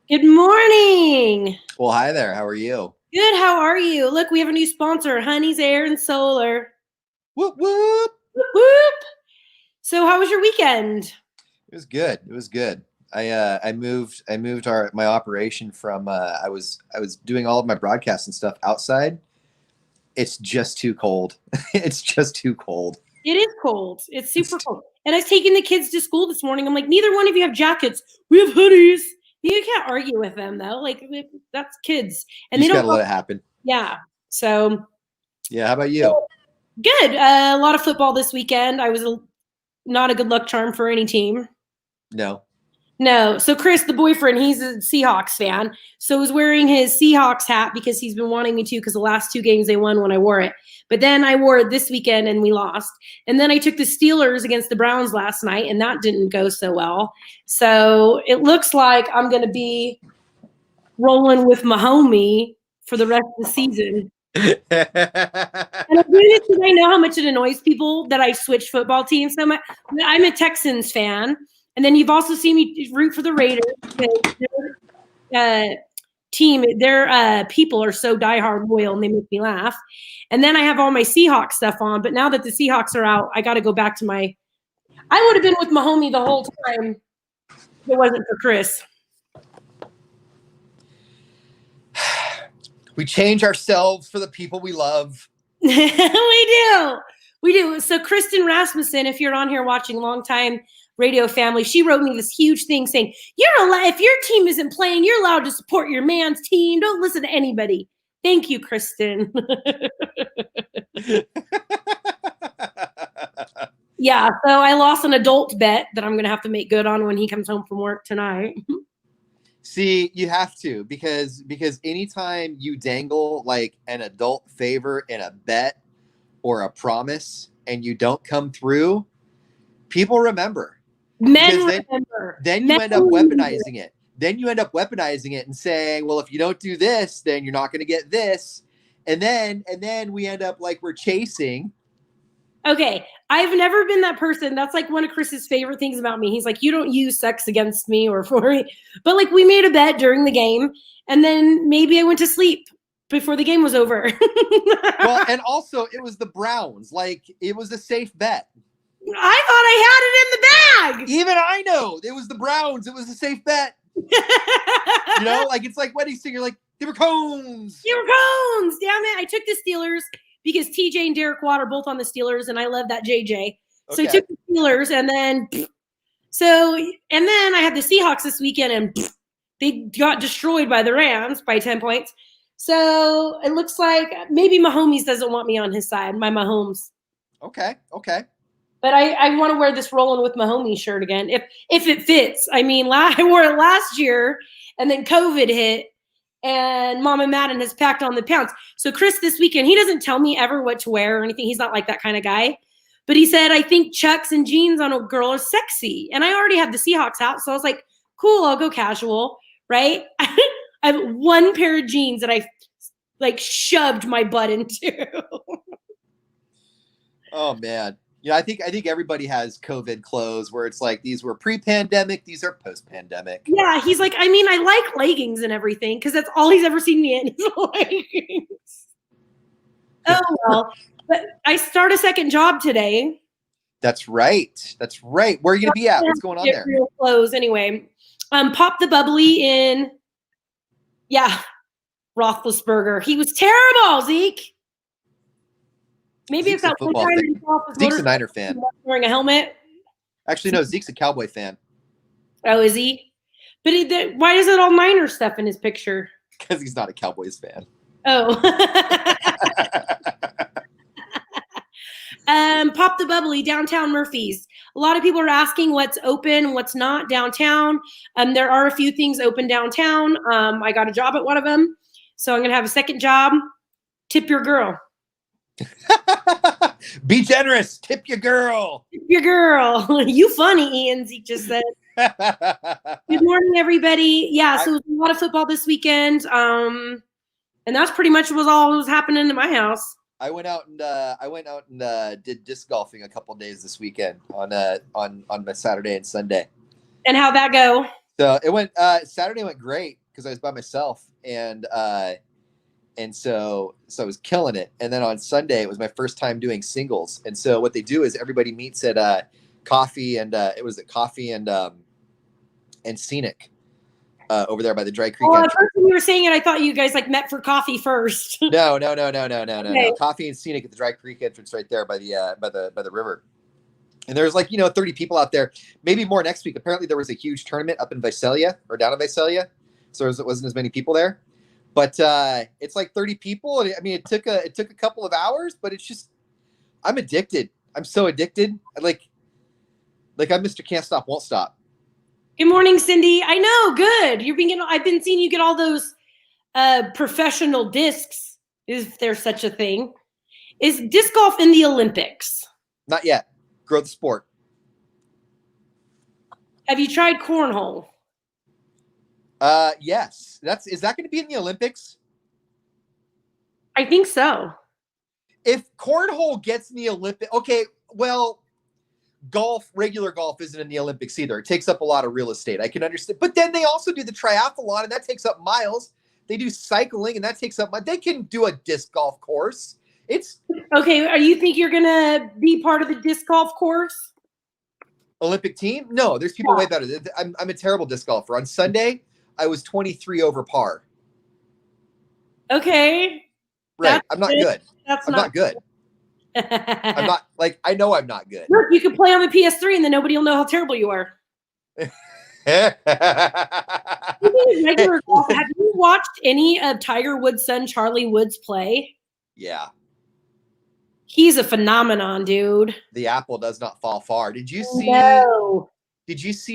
Good morning. Well, hi there. How are you? Good. How are you? Look, we have a new sponsor, Honey's Air and Solar. Whoop whoop. Whoop, whoop. So, how was your weekend? It was good. It was good. I moved my operation from I was doing all of my broadcasts and stuff outside. It's just too cold. It's just too cold. It is cold. It's super cold. And I was taking the kids to school this morning. I'm like, neither one of you have jackets. We have hoodies. You can't argue with them though. Like that's kids, and You they just don't. gotta let it happen. Yeah. So Yeah. How about you? good. A lot of football this weekend. I was not a good luck charm for any team. No. No. So Chris, the boyfriend, he's a Seahawks fan. So was wearing his Seahawks hat because he's been wanting me to because the last two games they won when I wore it. But then I wore it this weekend and we lost. And then I took the Steelers against the Browns last night and that didn't go so well. So it looks like I'm going to be rolling with my homie for the rest of the season. And I'm doing this because I know how much it annoys people that I switched football teams so much. I'm a Texans fan. And then you've also seen me root for the Raiders. Their team, their people are so diehard loyal and they make me laugh. And then I have all my Seahawks stuff on. But now that the Seahawks are out, I got to go back to my. I would have been with my homie the whole time if it wasn't for Chris. We change ourselves for the people we love. We do. We do. So Kristen Rasmussen, if you're on here watching, longtime radio family, she wrote me this huge thing saying, if your team isn't playing, you're allowed to support your man's team. Don't listen to anybody. Thank you, Kristen. Yeah, so I lost an adult bet that I'm going to have to make good on when he comes home from work tonight. See, you have to because anytime you dangle like an adult favor in a bet or a promise and you don't come through, people remember. Men remember. Then you end up weaponizing it. Then you end up weaponizing it and saying, well, if you don't do this, then you're not going to get this. And then we end up like we're chasing. Okay, I've never been that person. That's like one of Chris's favorite things about me. He's like, you don't use sex against me or for me. But like we made a bet during the game and then maybe I went to sleep before the game was over. Well, and also it was the Browns. Like it was a safe bet. I thought I had it in the bag. Even I know it was the Browns. It was a safe bet. You know, like it's like wedding singer, like they were cones. They were cones. Damn it. I took the Steelers because TJ and Derek Watt are both on the Steelers, and I love that JJ. So I took the Steelers, and then I had the Seahawks this weekend, and they got destroyed by the Rams by 10 points. So it looks like maybe Mahomes doesn't want me on his side, my Mahomes. Okay. But I want to wear this rolling with Mahomes shirt again, if it fits. I mean, I wore it last year, and then COVID hit, and Mama Madden has packed on the pounds. So Chris this weekend, he doesn't tell me ever what to wear or anything. He's not like that kind of guy. But he said, I think Chucks and jeans on a girl are sexy. And I already have the Seahawks out. So I was like, cool, I'll go casual, right? I have one pair of jeans that I like shoved my butt into. Oh, man. Yeah, I think everybody has COVID clothes where it's like these were pre-pandemic, these are post-pandemic. Yeah, he's like, I mean, I like leggings and everything because that's all he's ever seen me in is leggings. Oh, well, but I start a second job today. That's right. Where are you going to be at? What's going on there? Real clothes anyway. Pop the bubbly in. Yeah, Roethlisberger. He was terrible, Zeke. Maybe Zeke's it's that one time Zeke's a Niner fan. Wearing a helmet. Actually, no, Zeke's a Cowboy fan. Oh, is he? But why is it all Niner stuff in his picture? Because he's not a Cowboys fan. Oh. Pop the bubbly, downtown Murphy's. A lot of people are asking what's open, what's not downtown. There are a few things open downtown. I got a job at one of them. So I'm going to have a second job. Tip your girl. Be generous. Tip your girl. Tip your girl. You funny, Ian. Zeke just said. Good morning, everybody. Yeah, so it was a lot of football this weekend. And that's pretty much all that was happening in my house. I went out and did disc golfing a couple days this weekend on my Saturday and Sunday. And how'd that go? So it went Saturday went great because I was by myself and so I was killing it. And then on Sunday it was my first time doing singles. And so what they do is everybody meets at Coffee and it was at Coffee and Scenic over there by the Dry Creek Oh, at entrance. first when you were saying it, I thought you guys like met for coffee first. No. Okay. Coffee and Scenic at the Dry Creek entrance right there by the river. And there's like, 30 people out there, maybe more next week. Apparently there was a huge tournament up in Visalia or down in Visalia. So it wasn't as many people there. But it's like 30 people. I mean, it took a couple of hours, but it's just, I'm addicted. I'm so addicted. Like I'm Mr. Can't Stop, Won't Stop. Good morning, Cindy. I know, good. I've been seeing you get all those professional discs, if there's such a thing. Is disc golf in the Olympics? Not yet. Grow the sport. Have you tried cornhole? Yes. Is that going to be in the Olympics? I think so. If cornhole gets in the Olympics, okay, well, regular golf isn't in the Olympics either. It takes up a lot of real estate. I can understand. But then they also do the triathlon, and that takes up miles. They do cycling, and that takes up miles. They can do a disc golf course. It's okay. You think you're going to be part of the disc golf course? Olympic team? No, there's people way better. I'm a terrible disc golfer. On Sunday, I was 23 over par. Okay. Right. I'm not good. I'm not good. I'm not I know I'm not good. Look, you can play on the PS3 and then nobody will know how terrible you are. Have you watched any of Tiger Woods' son Charlie Woods play? Yeah. He's a phenomenon, dude. The apple does not fall far. Did you see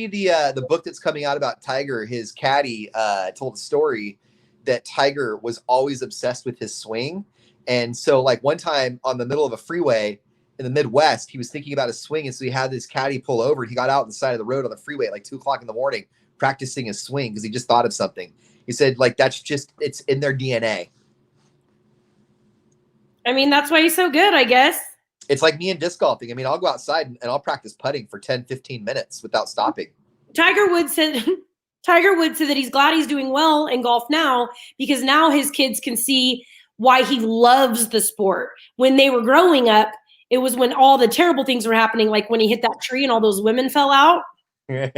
the book that's coming out about Tiger? His caddy told a story that Tiger was always obsessed with his swing. And so like one time on the middle of a freeway in the Midwest, he was thinking about his swing. And so he had this caddy pull over and he got out on the side of the road on the freeway at like 2:00 in the morning, practicing his swing because he just thought of something. He said like, it's in their DNA. I mean, that's why he's so good, I guess. It's like me in disc golfing. I mean, I'll go outside and I'll practice putting for 10, 15 minutes without stopping. Tiger Woods said that he's glad he's doing well in golf now because now his kids can see why he loves the sport. When they were growing up, it was when all the terrible things were happening, like when he hit that tree and all those women fell out. I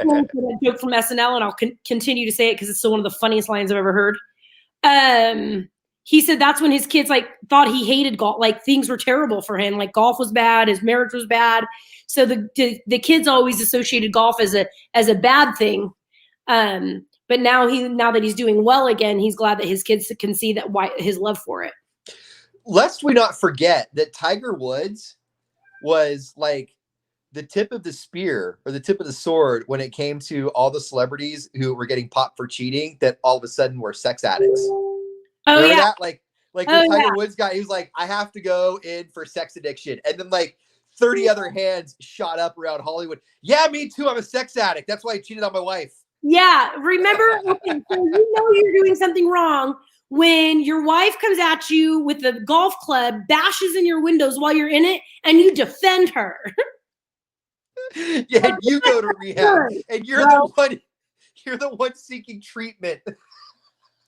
told a joke from SNL, and I'll continue to say it because it's still one of the funniest lines I've ever heard. He said that's when his kids like thought he hated golf, like things were terrible for him, like golf was bad, his marriage was bad. So the kids always associated golf as a bad thing. But now that he's doing well again, he's glad that his kids can see that why his love for it. Lest we not forget that Tiger Woods was like the tip of the spear or the tip of the sword when it came to all the celebrities who were getting popped for cheating that all of a sudden were sex addicts. Oh, remember yeah. that? Like the Tiger Woods guy, he was like, I have to go in for sex addiction. And then like 30 other hands shot up around Hollywood. Yeah, me too. I'm a sex addict. That's why I cheated on my wife. Yeah. Remember, okay, so you know you're doing something wrong when your wife comes at you with a golf club, bashes in your windows while you're in it, and you defend her. Yeah, you go to rehab, and you're the one seeking treatment.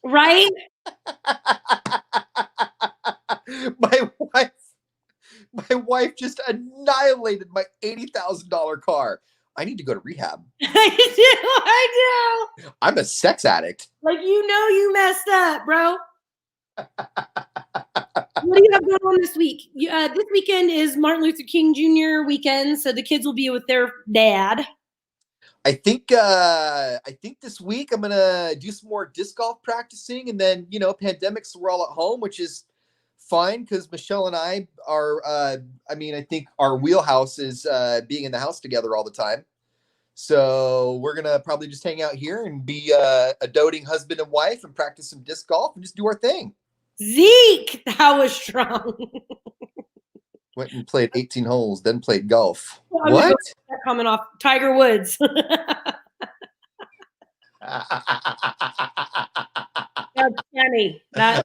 Right? My wife just annihilated my $80,000 car. I need to go to rehab. I do. I'm a sex addict. Like, you messed up, bro. What do you have going on this week? This weekend is Martin Luther King Jr. weekend, so the kids will be with their dad. I think this week I'm gonna do some more disc golf practicing, and then pandemics, we're all at home, which is fine because Michelle and I are. I think our wheelhouse is being in the house together all the time. So we're gonna probably just hang out here and be a doting husband and wife and practice some disc golf and just do our thing. Zeke, that was strong. Went and played 18 holes, then played golf. Well, what? Coming off Tiger Woods. That's funny. I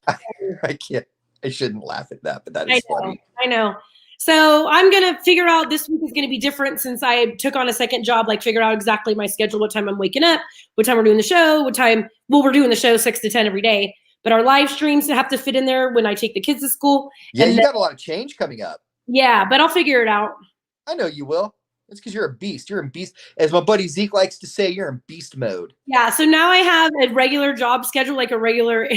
can't. I shouldn't laugh at that, but that is funny. I know. So I'm gonna figure out this week is is going to be different since I took on a second job, like figured out exactly my schedule, what time I'm waking up, what time we're doing the show, we're doing the show 6 to 10 every day. But our live streams have to fit in there when I take the kids to school. Yeah, you got a lot of change coming up. Yeah, but I'll figure it out. I know you will. It's because you're a beast. You're in beast. As my buddy Zeke likes to say, you're in beast mode. Yeah, so now I have a regular job schedule, like a regular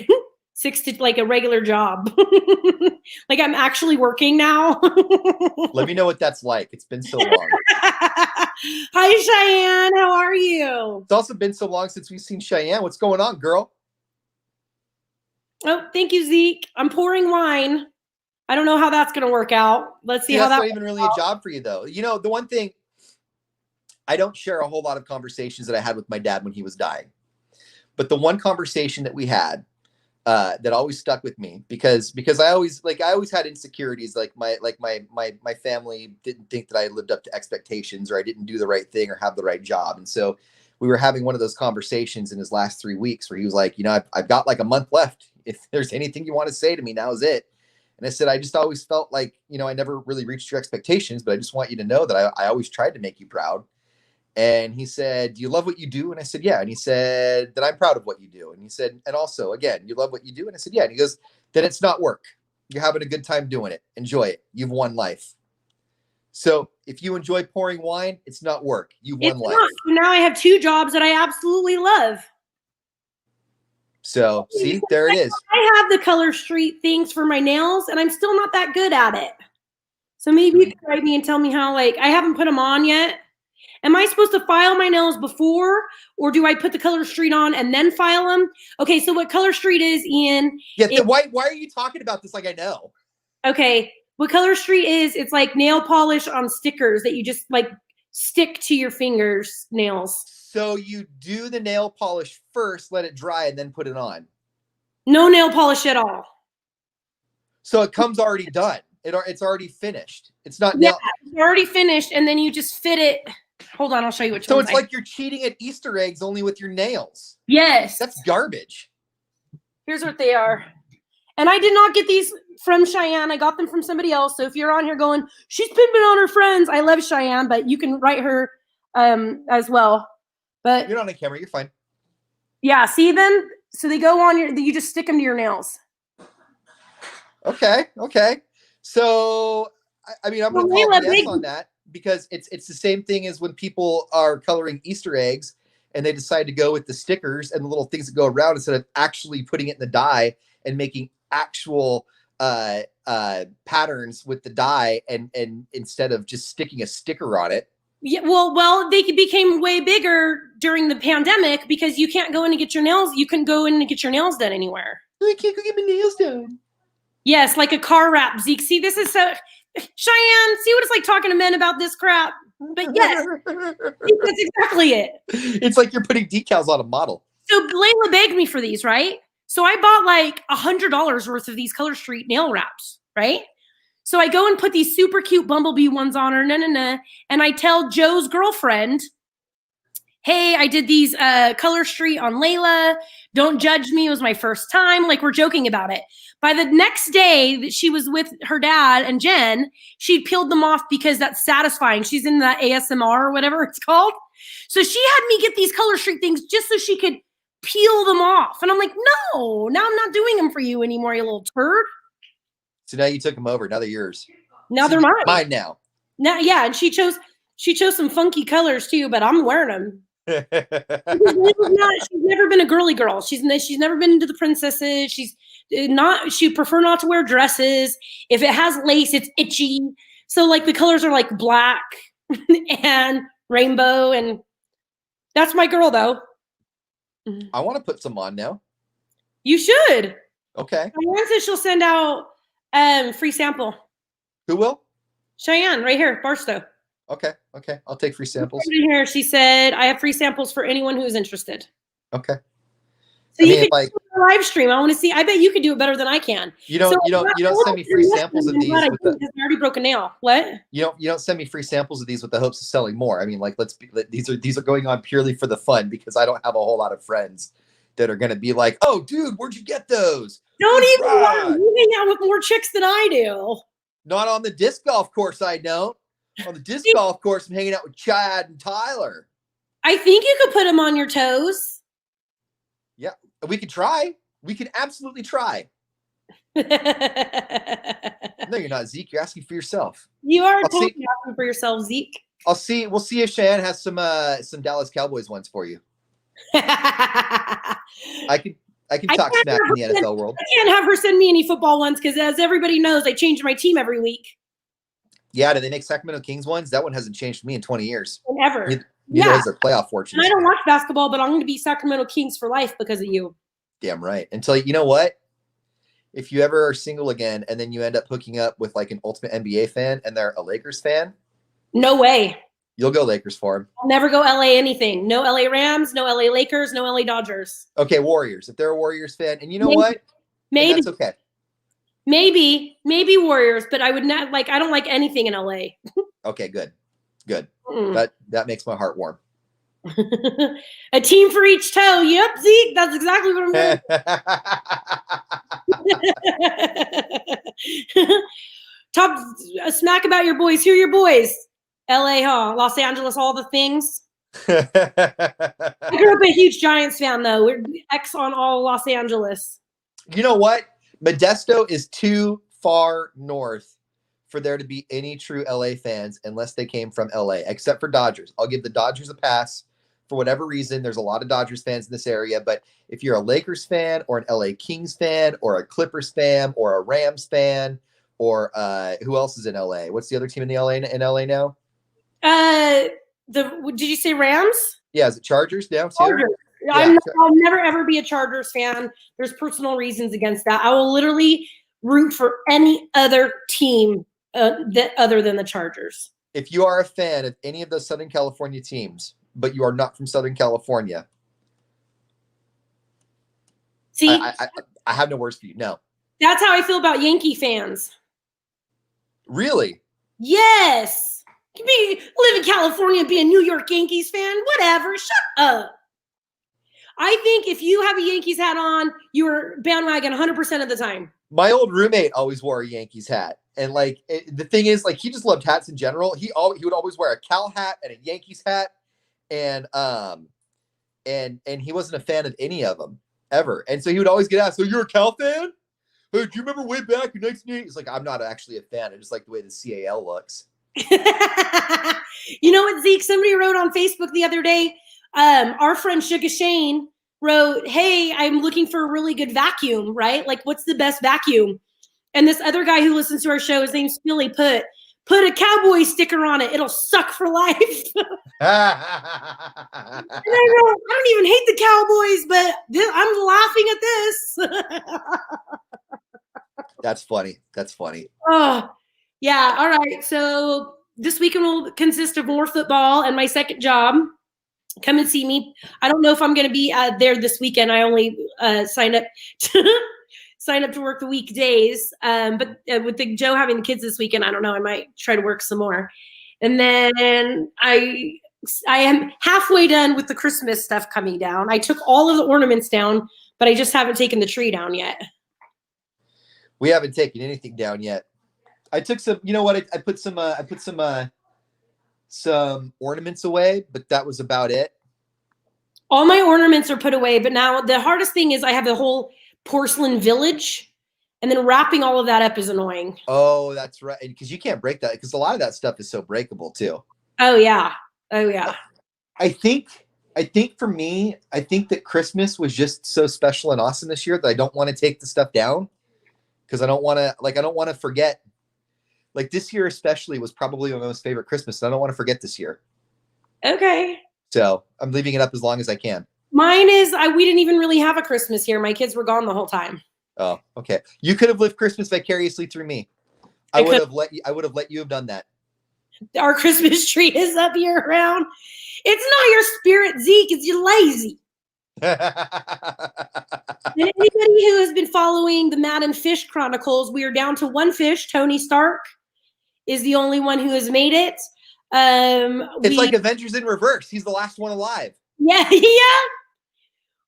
like a regular job. Like I'm actually working now. Let me know what that's like. It's been so long. Hi, Cheyenne. How are you? It's also been so long since we've seen Cheyenne. What's going on, girl? Oh, thank you, Zeke. I'm pouring wine. I don't know how that's going to work out. Let's see how that's not even really a job for you, though. You know, the one thing, I don't share a whole lot of conversations that I had with my dad when he was dying. But the one conversation that we had that always stuck with me because I always had insecurities. Like my family didn't think that I lived up to expectations, or I didn't do the right thing or have the right job. And so we were having one of those conversations in his last 3 weeks where he was like, you know, I've got like a month left. If there's anything you want to say to me, now is it. And I said, I just always felt like, you know, I never really reached your expectations, but I just want you to know that I always tried to make you proud. And he said, do you love what you do? And I said, yeah. And he said, that I'm proud of what you do. And he said, and also, again, you love what you do? And I said, yeah. And he goes, then it's not work. You're having a good time doing it. Enjoy it. You've won life. So if you enjoy pouring wine, it's not work. You've won life. Now I have 2 jobs that I absolutely love. So see, there it is. I have the Color Street things for my nails, and I'm still not that good at it. So maybe you can write me and tell me how, like, I haven't put them on yet. Am I supposed to file my nails before, or do I put the Color Street on and then file them? Okay, so what Color Street is, Ian? Yeah, why are you talking about this like I know? Okay, what Color Street is, it's like nail polish on stickers that you just like stick to your fingers, nails. So you do the nail polish first, let it dry, and then put it on. No nail polish at all. So it comes already done. It's already finished. It's not nail. Yeah, it's already finished, and then you just fit it. Hold on, I'll show you which one. So it's like you're cheating at Easter eggs only with your nails. Yes. That's garbage. Here's what they are. And I did not get these from Cheyenne. I got them from somebody else. So if you're on here going, she's pimping on her friends, I love Cheyenne, but you can write her as well. But you're not on camera. You're fine. Yeah. See them? So they go on you just stick them to your nails. Okay. So, I mean, I'm going to call yes on that because it's the same thing as when people are coloring Easter eggs and they decide to go with the stickers and the little things that go around instead of actually putting it in the dye and making actual patterns with the dye and instead of just sticking a sticker on it. Yeah, well, they became way bigger during the pandemic because you can't go in and get your nails. You can go in and get your nails done anywhere. I can't go get my nails done. Yes, like a car wrap. Zeke, see, this is so Cheyenne. See what it's like talking to men about this crap. But yes, that's exactly it. It's like you're putting decals on a model. So Layla begged me for these, right? So I bought like $100 worth of these Color Street nail wraps, right? So I go and put these super cute bumblebee ones on her, and I tell Joe's girlfriend, hey, I did these Color Street on Layla. Don't judge me. It was my first time. Like, we're joking about it. By the next day that she was with her dad and Jen, she'd peeled them off because that's satisfying. She's in the ASMR or whatever it's called. So she had me get these Color Street things just so she could peel them off. And I'm like, no, now I'm not doing them for you anymore, you little turd. So now you took them over. Now they're yours. Now they're mine. Mine now. Now, yeah, and she chose some funky colors too, but I'm wearing them. She's never been a girly girl. She's never been into the princesses. She prefer not to wear dresses. If it has lace, it's itchy. So like the colors are like black and rainbow, and that's my girl though. I want to put some on now. You should. Okay. Cheyenne says she'll send out free sample. Who will? Cheyenne, right here, Barstow. Okay. I'll take free samples. Here, she said, I have free samples for anyone who's interested. Okay. So you can do a live stream. I want to see. I bet you could do it better than I can. You don't send me free samples of these. I already broke a nail. What? You don't send me free samples of these with the hopes of selling more. I mean, like these are going on purely for the fun because I don't have a whole lot of friends that are going to be like, oh, dude, where'd you get those? Don't even lie. You hang out with more chicks than I do. Not on the disc golf course, I don't. On the disc golf course, I'm hanging out with Chad and Tyler. I think you could put them on your toes. Yeah, we could try. We can absolutely try. No, you're not, Zeke. You're asking for yourself. You are totally asking for yourself, Zeke. We'll see if Cheyenne has some Dallas Cowboys ones for you. I can talk smack in the NFL world. I can't have her send me any football ones because, as everybody knows, I change my team every week. Yeah, do they make Sacramento Kings ones? That one hasn't changed for me in 20 years. Never. Neither has their playoff fortunes. And I don't watch basketball, but I'm going to be Sacramento Kings for life because of you. Damn right. Until, you know what? If you ever are single again and then you end up hooking up with like an ultimate NBA fan and they're a Lakers fan. No way. You'll go Lakers for him. I'll never go LA anything. No LA Rams, no LA Lakers, no LA Dodgers. Okay, Warriors. If they're a Warriors fan, and you know what? Maybe. That's okay. Maybe Warriors, but I would not like. I don't like anything in LA. Okay, good. That makes my heart warm. A team for each toe. Yep, Zeke. That's exactly what I'm doing. Talk smack about your boys. Who are your boys? LA, huh? Los Angeles, all the things. I grew up a huge Giants fan, though. We're X on all Los Angeles. You know what? Modesto is too far north for there to be any true LA fans unless they came from LA, except for Dodgers. I'll give the Dodgers a pass. For whatever reason, there's a lot of Dodgers fans in this area, but if you're a Lakers fan or an LA Kings fan or a Clippers fan or a Rams fan or who else is in LA? What's the other team in LA now? Did you say Rams? Yeah, is it Chargers now? Chargers. Yeah. I'll never ever be a Chargers fan. There's personal reasons against that. I will literally root for any other team other than the Chargers. If you are a fan of any of those Southern California teams, but you are not from Southern California, see, I have no words for you. No, that's how I feel about Yankee fans. Really? Yes. You can live in California and be a New York Yankees fan. Whatever. Shut up. I think if you have a Yankees hat on, you're bandwagon 100% of the time. My old roommate always wore a Yankees hat. And like the thing is, like, he just loved hats in general. He would always wear a Cal hat and a Yankees hat. And he wasn't a fan of any of them ever. And so he would always get asked, "So you're a Cal fan? Hey, do you remember way back in 1980?" He's like, "I'm not actually a fan. I just like the way the CAL looks." You know what, Zeke? Somebody wrote on Facebook the other day. Our friend Sugar Shane wrote, "Hey, I'm looking for a really good vacuum, right? Like, what's the best vacuum?" And this other guy who listens to our show, his name's Billy, put a cowboy sticker on it. It'll suck for life. And I wrote, I don't even hate the Cowboys, but I'm laughing at this. That's funny. That's funny. Oh, yeah. All right. So this weekend will consist of more football and my second job. Come and see me. I don't know if I'm going to be there this weekend. I only signed up to work the weekdays. But with Joe having the kids this weekend, I don't know. I might try to work some more. And then I am halfway done with the Christmas stuff coming down. I took all of the ornaments down, but I just haven't taken the tree down yet. We haven't taken anything down yet. I took some, you know what? I put some ornaments away, but that was about it. All my ornaments are put away, but now the hardest thing is I have the whole porcelain village, and then wrapping all of that up is annoying. Oh, that's right. Because you can't break that, because a lot of that stuff is so breakable too. Oh yeah. I think for me, I think that Christmas was just so special and awesome this year that I don't want to take the stuff down, because I don't want to forget. Like this year especially was probably my most favorite Christmas, and I don't want to forget this year. Okay. So I'm leaving it up as long as I can. Mine is we didn't even really have a Christmas here. My kids were gone the whole time. Oh, okay. You could have lived Christmas vicariously through me. I would have let you have done that. Our Christmas tree is up year round. It's not your spirit, Zeke. It's you lazy. And anybody who has been following the Madden Fish Chronicles, we are down to one fish. Tony Stark is the only one who has made it. It's like Avengers in reverse. He's the last one alive. Yeah.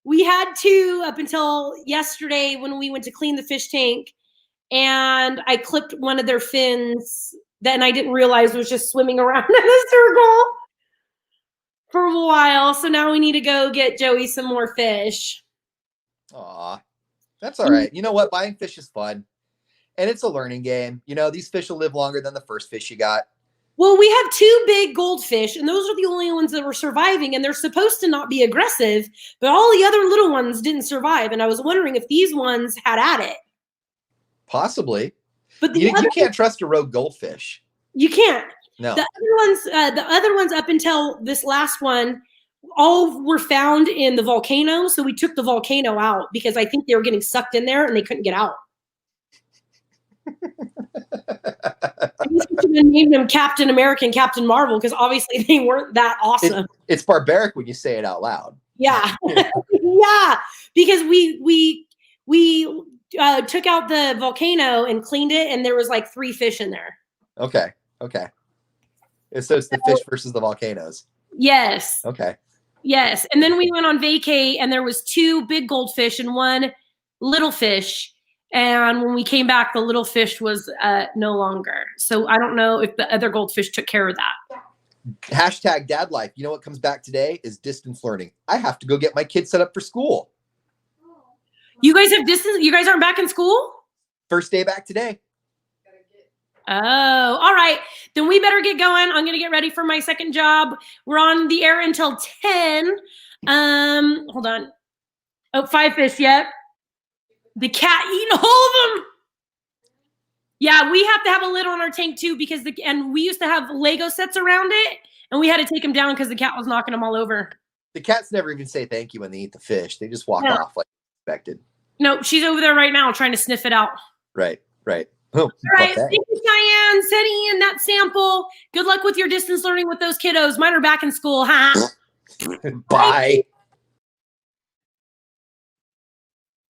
We had two up until yesterday when we went to clean the fish tank, and I clipped one of their fins Then I didn't realize was just swimming around in a circle for a while. So now we need to go get Joey some more fish. Aw, that's all right. You know what? Buying fish is fun. And it's a learning game. You know, these fish will live longer than the first fish you got. Well, we have 2 big goldfish, and those are the only ones that were surviving, and they're supposed to not be aggressive, but all the other little ones didn't survive, and I was wondering if these ones had at it. Possibly. But you can't trust a rogue goldfish. You can't. No. The other ones up until this last one, all were found in the volcano, so we took the volcano out because I think they were getting sucked in there and they couldn't get out. We should have named them Captain America and Captain Marvel because obviously they weren't that awesome. It's barbaric when you say it out loud. Yeah, yeah, because we took out the volcano and cleaned it, and there was like 3 fish in there. Okay. So it's the fish versus the volcanoes. Yes. Okay. Yes, and then we went on vacay, and there was 2 big goldfish and 1 little fish. And when we came back, the little fish was no longer. So I don't know if the other goldfish took care of that. Hashtag dad life. You know what comes back today is distance learning. I have to go get my kids set up for school. You guys have distance? You guys aren't back in school? First day back today. Oh, all right. Then we better get going. I'm going to get ready for my second job. We're on the air until 10. Hold on. Oh, 5 fish yet. The cat eating all of them. Yeah, we have to have a lid on our tank too because and we used to have Lego sets around it, and we had to take them down because the cat was knocking them all over. The cats never even say thank you when they eat the fish. They just walk off like expected. No, she's over there right now trying to sniff it out. Right. Oh, all right, thank you, Cheyenne. Sending in that sample. Good luck with your distance learning with those kiddos. Mine are back in school. Bye.